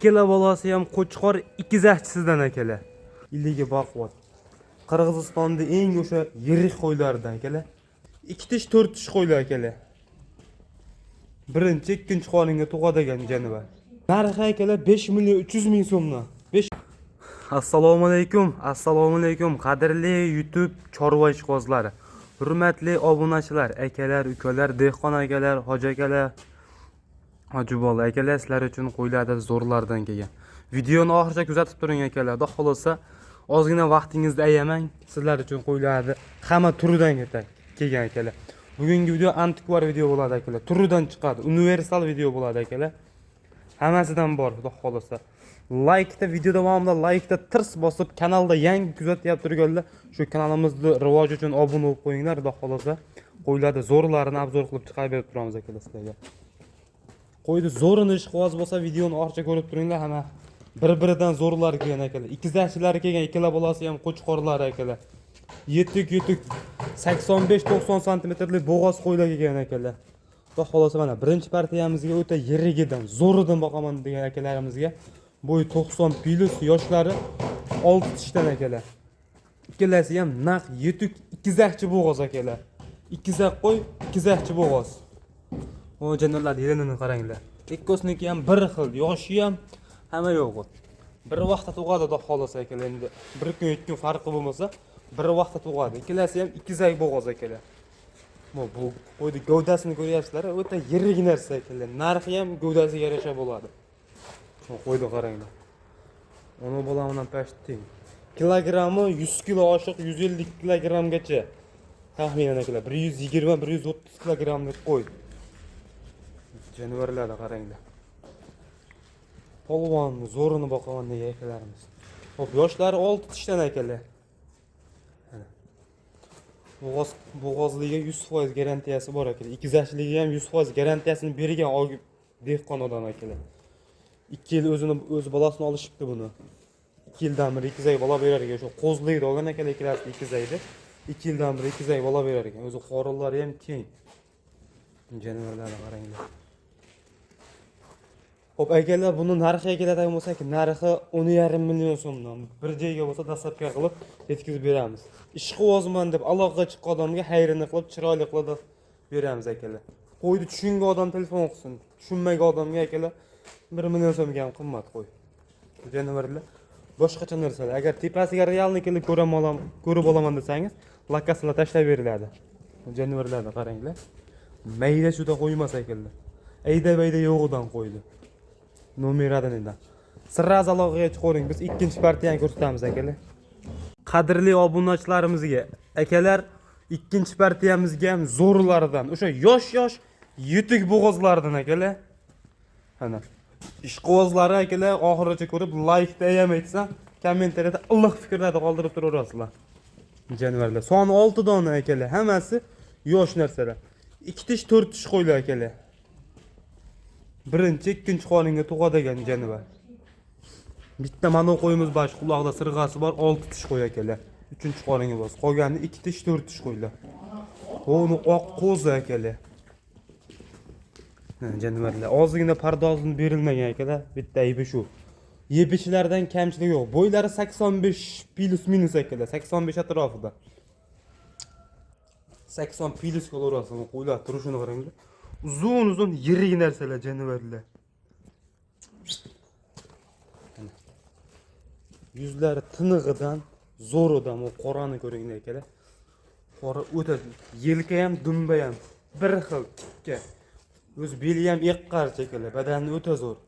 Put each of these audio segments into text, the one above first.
Ikkala bolasi ham qo'chqor ikkizachisidan akalar. Iligi baquvvat. Qirg'izistonda eng o'sha yirik qo'ylardan akalar. 2 tish 4 tish qo'ylar akalar. Birinchi, ikkinchi qoninga tug'adigan jonivar. Narxi akalar 5 million 300 ming so'mdan. Assalomu alaykum, qadrli YouTube chorva ishqozlari. Hurmatli obunachilar, akalar, ukalar, dehqon akalar, hoji akalar, hojibola akalar, sizlar uchun qo'ylarda zo'rlardan kelgan. Videoni oxirigacha kuzatib turing akalar. Xudo xolosa, ozgina vaqtingizni ayamang. Sizlar uchun qo'ylarda hamma turidan kelgan akalar. Bugungi video antikvar video bo'ladi akalar. Turidan chiqadi, universal video bo'ladi akalar. Hammasidan bor, xudo xolosa. Like video davomida like tirs bosib, kanalda yangi kuzatyapti turganlar, shu kanalimizni rivoji uchun obuna bo'lib qo'yinglar, xudo xolosa. Qo'ylarda zo'rlarini obzor qilib chiqarib berib turamiz akalar sizlarga. Qo'ydi zo'rini ishqivoz bo'lsa, videoni orqacha ko'rib turinglar, hamma bir-biridan zo'rlar kelgan akalar. Ikkizachilari kelgan, ikkala bolasi ham qo'chqorlar akalar. Yetuk 85-90 santimetrlik bo'g'oz qo'ylar kelgan akalar. Xudo xolosa mana birinchi partiyamizga o'ta yirigidan, zo'ridan boqaman degan akalarimizga bo'yi 90 plus, yoshlari 6 tishdan akalar. Ikkalasi ham naq yetuk ikkizachchi bo'g'oz akalar. Ikkizach qo'y, ikkizachchi bo'g'oz. O janolar yelinini qaranglar. Ikkosiniki ham bir xil, yoshi ham hamma yo'q. Bir vaqtda tug'adi xudo xolosa akalar. Endi bir kun, 2 kun farqi bo'lmasa, bir vaqtda tug'adi. Ikkalasi ham ikkizach bo'g'oz akalar. Bu qo'ydi gavdasini ko'ryapsizlar, o'ta yirik narsa akalar. Narxi ham gavdasiga yarasha bo'ladi. Qo'ydi qaranglar. Ona bolamdan pashting. Kilogrammi 100 kilo oshiq 150 kilogrammgacha. Taxminan akalar 120-130 kilogrammlik qo'y. Jonivorlarga qaranglar. Polvon zo'rini boqaman degan akalarimiz. Xo'p, yoshlari 6 tishdan akalar. Bo'g'ozligiga 100% garantiyasi bor akalar. Ikkizachligiga ham 100% garantiyasini bergan dehqon odam akalar. 2 yil o'z bolasini olishibdi buni. 2 yildan beri ikkizay bola berar ekan. Shu qo'zlikda olgan akalar ikkalasi ikkizaydi. 2 yildan beri ikkizay bola berar ekan. O'zi qorinlari ham keng. Jonivorlarga qaranglar. Xo'p, akalar, buni narxiga keladigan bo'lsak, narxi 10,5 million so'mdan. Bir joyga bo'lsa dastlabki qilib yetkazib beramiz. Ishqibozman deb aloqaga chiqqan odamga xayrini qilib, chiroyli qilib beramiz akalar. Qo'ydi tushungan odam telefon qilsin. Tushunmagan odamga akalar 1 million so'mga ham qimmat qo'y. Jonivorlar boshqacha narsalar. Agar tepasiga realni kelib ko'rib olaman desangiz, lokatsiyalar tashlab beriladi. Jonivorlarni qaranglar. Mayda shuda qo'ymas akalar. Ayda-bayda yo'g'idan qo'ydi. Nomeradidan. Sirraz aloqaga chiqaring, biz ikkinchi partiyani ko'rsatamiz akalar. Qadrli obunachilarimizga, akalar, ikkinchi partiyamizga ham zo'rlaridan, o'sha yosh yetuk bo'g'ozlardan akalar. Mana ishqibozlari akalar oxirigacha ko'rib, like ham aytsa, kommentariyada iliq fikrlarni qoldirib turaverasizlar. Jonivorlar soni 6 dona akalar, hammasi yosh narsalar. 2 tish 4 tish qo'ylar akalar. Birinchi, ikkinchi qoninga tug'adigan jonivor. Bitta mana qo'yimiz bash quloqda sirg'asi bor, 6 tish qo'y akalar. 3-qoninga bos. Qolgani 2 tish 4 tish qo'ylar. O'ni oq qo'zi akalar. Jonivorlar ozgina pardozini berilmagan akalar, bitta aybi shu. Yebishlardan kamchilik yo'q. Bo'ylari 85 plus minus akalar, 85 atrofida. 80 plus qo'laverasiz, qo'ylar turishini qaranglar. Uzun yirik narsalar jonivorlar. Yuzlari tinig'idan, zo'ridan o qorani ko'ringlar akalar. Qora o'ta, yelka ham, dumba ham bir xil tikka. O'z beli ham eqqarcha akalar, badani o'ta zo'r.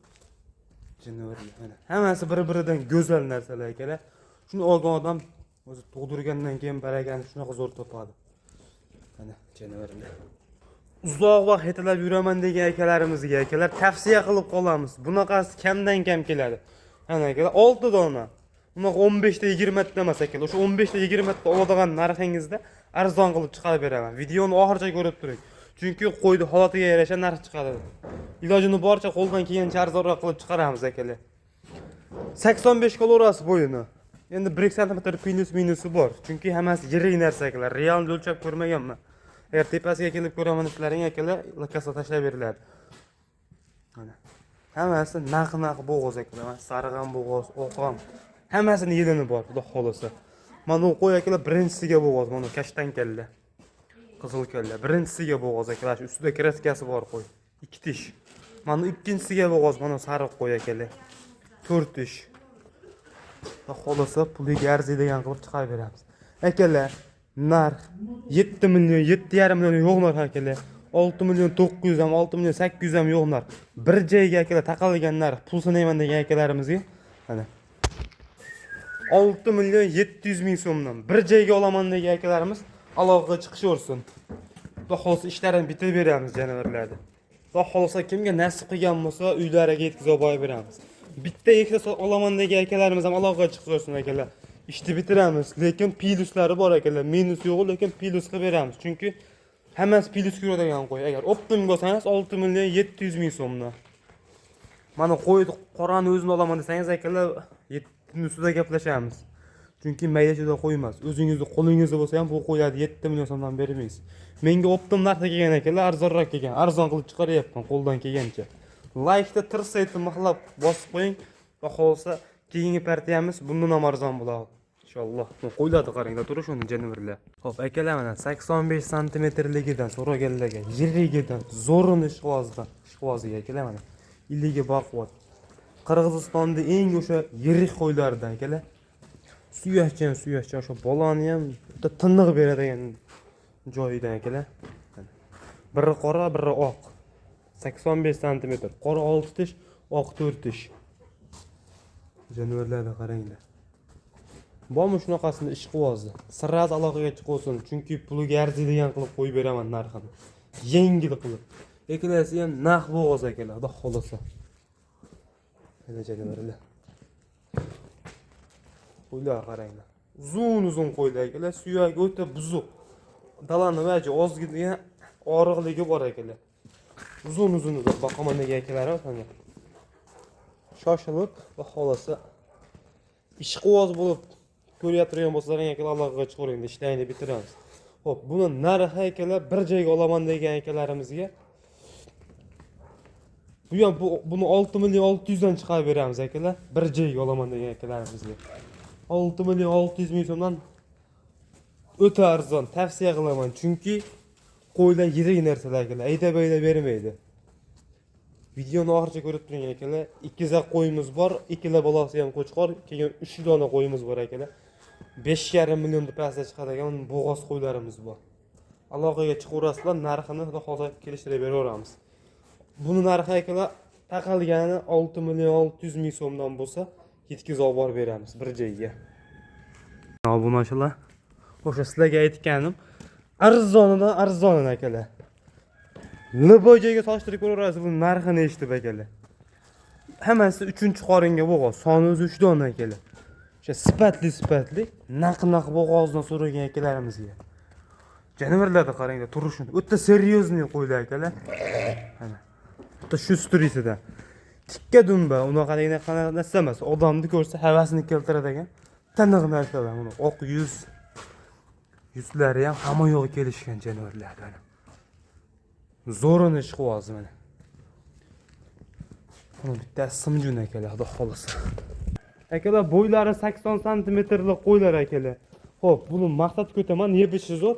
Jonivorlar. Hammasi bir-biridan go'zal narsalar akalar. Shuni olgan odam o'zi tug'dirgandan keyin barakani shunaqa zo'r topadi. Mana jonivorlar. Uzoq vaqt yetilab yuraman degan akalarimizga akalar tavsiya qilib qolamiz. Bunaqasi kamdan kam keladi. Ana akalar 6 dona. Bunaqa 15 ta 20 ta emas akalar. O'sha 15 ta 20 ta oladigan narxingizda arzon qilib chiqarib beraman. Videoni oxirigacha ko'rib turing. Chunki qo'ydi holatiga yarasha narx chiqadi. Ilojini boricha qo'ldan kelgancha arzonroq qilib chiqaramiz akalar. 85 kilogramm bo'yini. Endi 1 sm plus minusi bor. Chunki hammasi yirik narsa akalar. Realni o'lchab ko'rmaganman. Agar tepasiga kelib ko'raman deslaring akalar, lokatsiya tashlab beriladi. Mana. Hammasi naq bo'g'oz akalar. Sarg'am bo'g'oz, oqam. Hammasini yelini bor, xudo xolasa. Mana u qo'y akalar birinchisiga bo'g'oz, mana kashtan kalla. Qizil kalla. Birinchisiga bo'g'oz akalar, ustida kraskasi bor qo'y. 2 tish. Mana ikkinchisiga bo'g'oz, mana sariq qo'y akalar. 4 tish. Xudo xolasa puliga arziydigan qilib chiqarib beramiz. Akalar, narx 7 million, 7,5 million yo'q narx akalar. 6 million 900 ham, 6 million 800 ham yo'q narx. Bir joyga akalar taqalgan narx, pul sanayman degan akalarimizga. Mana 6 million 700 ming so'mdan bir joyga olaman degan akalarimiz aloqaga chiqishaversin. Xudo xolasa ishlarini bitirib beramiz janovarlarni. Xudo xolasa kimga nasib qilgan bo'lsa, uylariga yetkazib qo'yib beramiz. Bitta ikkita olaman degan akalarimiz ham aloqaga chiqaversin akalar. Ishni bitiramiz, lekin plyuslari bor akalar. Minus yo'q, lekin plyus qilib beramiz. Chunki hammasi plyus ko'radigan qo'y. Agar optim bo'lsangiz 6 million 700 ming so'mdan. Mana qo'yni qorani o'zini olaman desangiz akalar 7 ustida gaplashamiz. Chunki mayda-chuda qo'y emas. O'zingizning qo'lingizda bo'lsa ham bu qo'ylarni 7 million so'mdan bermaysiz. Menga optim narxda kelgan akalar, arzonroq kelgan. Arzon qilib chiqaryapman qo'ldan kelgancha. Like-da tirsaytni mixlab bosib qo'ying. Va xolsa keyingi partiyamiz bundan ham arzon bo'ladi. Inshaalloh. Qo'ylarni qaranglar, turish uni janivorlar. Xo'p, akalar mana 85 sm-ligidan so'raganlarga, yirigidan, zo'rini ishqvoziga akalar mana. Illigi baquvvat. Qirg'izistonda eng o'sha yirik qo'ylardan akalar. Suyakchan o'sha bolani ham bitta tiniq beradigan joyidan akalar. Biri qora, biri oq. 85 sm. Qora 6 tish, oq 4 tish. Jonivorlarga qaranglar. Bormi shunaqasini ishqivozni? Sirraz aloqaga chiqosin, chunki puliga arziydigan qilib qo'yib beraman narxini. Yengil qilib. Eklasi ham naq bo'g'oz akalar, xudo xolasa. Mana jonivorlar. Qo'ylar qaranglar. Uzun qo'ylar akalar, suyagi o'ta buzuq. Dalani vaji ozgina og'riqligi bor akalar. Uzun boqaman degan akalarim mana. Shoshilib va xolasa ishqivoz bo'lib ko'rayotgan bo'lsalaring akalar aloqaga chiqaring, ishlayni bitiramiz. Xo'p, buni narxi akalar bir joyga olaman degan akalarimizga buni 6 million 600 dan chiqarib beramiz akalar. Bir joyga olaman degan akalarimizga. 6 million 600 ming so'mdan o'ta arzon tavsiya qilaman, chunki qo'ylar yirik narsalar akalar, ayta-bayta bermaydi. Videoni oxirigacha ko'rib turing akalar. 2 za qo'yimiz bor, ikkala bolasi ham qo'chqor, keyin 3 dona qo'yimiz bor akalar. 5,5 million deb pastga chiqadigan bo'g'oz qo'ylarimiz bor. Aloqaga chiqaverasizlar, narxini xudo xohlasa kelishtirib beraveramiz. Buni narxi akalar taqalgani 6 million 600 ming so'mdan bo'lsa, yetkazib olib beramiz bir joyga. Obunachilar, o'sha sizlarga aytganim arzonidan akalar. Libojaga solishtirib ko'raverasiz, bu narxini eshitib akalar. Hammasi 3-qoringa bo'g'oz, soni o'zi 3 dona akalar. O'sha sifatli naq bo'g'ozdan so'ragan akalarimizga. Jonivorlarni qaranglar, turishini. O'ta seryozni qo'ylar akalar. Mana. O'ta shu strisidan. Tikka dumba, unaqaligina qanaqa emas. Odamni ko'rsa havasini keltiradigan taniq narsalar. Buni oq yuzlari ham hamma yo'g'i kelishgan jonivorlar. Zo'rini ishqivoz mana. Buni bittasi simjun akalar, xudo xolasa. Akalar bo'ylari 80 sm-lik qo'ylar akalar. Xo'p, buni maqsad ko'taman, yepishi zo'r.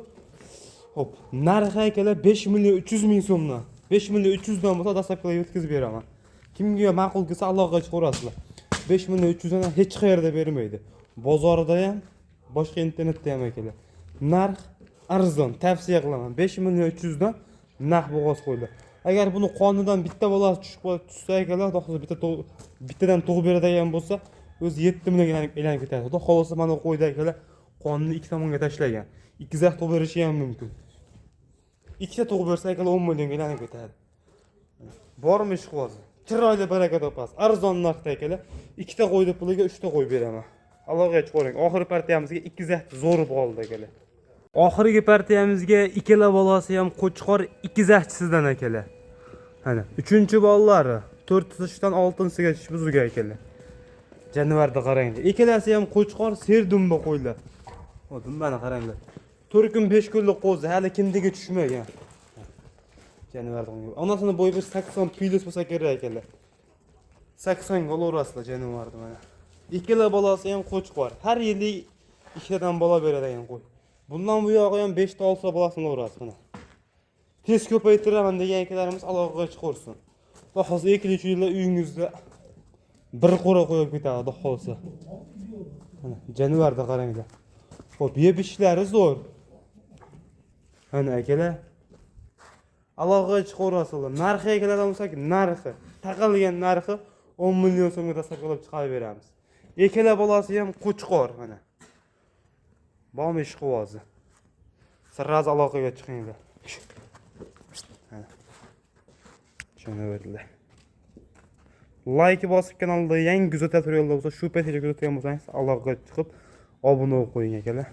Xo'p, narxi akalar 5 million 300 ming so'mdan. 5 million 300 dan bo'lsa dastlabkiga yetkazib beraman. Kimga ma'qul kelsa aloqaga chiqaverasizlar. 5 million 300 dan hech qayerda bermaydi. Bozorda ham, boshqa internetda ham akalar. Narx arzon, tavsiya qilaman. 5 million 300 dan naq bo'g'oz qo'ylar. Agar buni qonidan bitta bolasi tushsa akalar, bittadan tug'ib beradigan bo'lsa, o'zi 7 millionga aylanib ketadi. Xudo xolasa mana qo'yda akalar qonni ikki tomonga tashlagan. 2 zax tug'ib berishi ham mumkin. Ikkita tug'ib bersa akalar 10 millionga aylanib ketadi. Bormi ishqivozi? Chiroyli baraka topasiz. Arzon narxda akalar. Ikkita qo'yni puliga 3 ta qo'yib beraman. Aloqaga chiqaring. Oxirgi partiyamizga 2 zax zo'r qoldi akalar. Oxirgi partiyamizga ikkala bolasi ham qo'chqor 2 zaxchisidan akalar. Mana 3-bolalari 4 tishdan 6-siga buzilgan akalar. Jonivorni qaranglar. Ikkalasi ham qo'chqor serdumba qo'ylar. O dumbani qaranglar. 4 kun 5 kunlik qo'zi hali kindiga tushmagan. Jonivorni. Onasini bo'yi 80 plus bo'lsa kerak akalar. 80 ga olarasizlar jonivorni mana. Ikkala bolasi ham qo'chqor. Har yili ikkitadan bola beradigan qo'y. Bundan bu yog'i ham 5 ta olsa bolasini o'rasiz mana. Tez ko'paytiraman degan akalarimiz aloqaga chiqarsin. Xudo xolsa 2-3 yilda uyingizda bir qo'ra qo'yib ketadi, xudo xolsa. Mana jonivorda qaranglar. Xo'p, yeb ishlari zo'r. Ana akalar. Aloqaga chiqarasizlar. Narxi akalardan bo'lsak, narxi, taqilgan narxi 10 million so'mga tasarruf chiqarib beramiz. Ikkala bolasi ham qo'chqor mana. Bormi ish qivozi. Sirraz aloqaga chiqinglar. Jonivorlar. Like bosib kanalda yangi kuzatib turganlar bo'lsa, shu paytgacha kuzatgan bo'lsangiz aloqaga chiqib obuna bo'lib qo'ying akalar.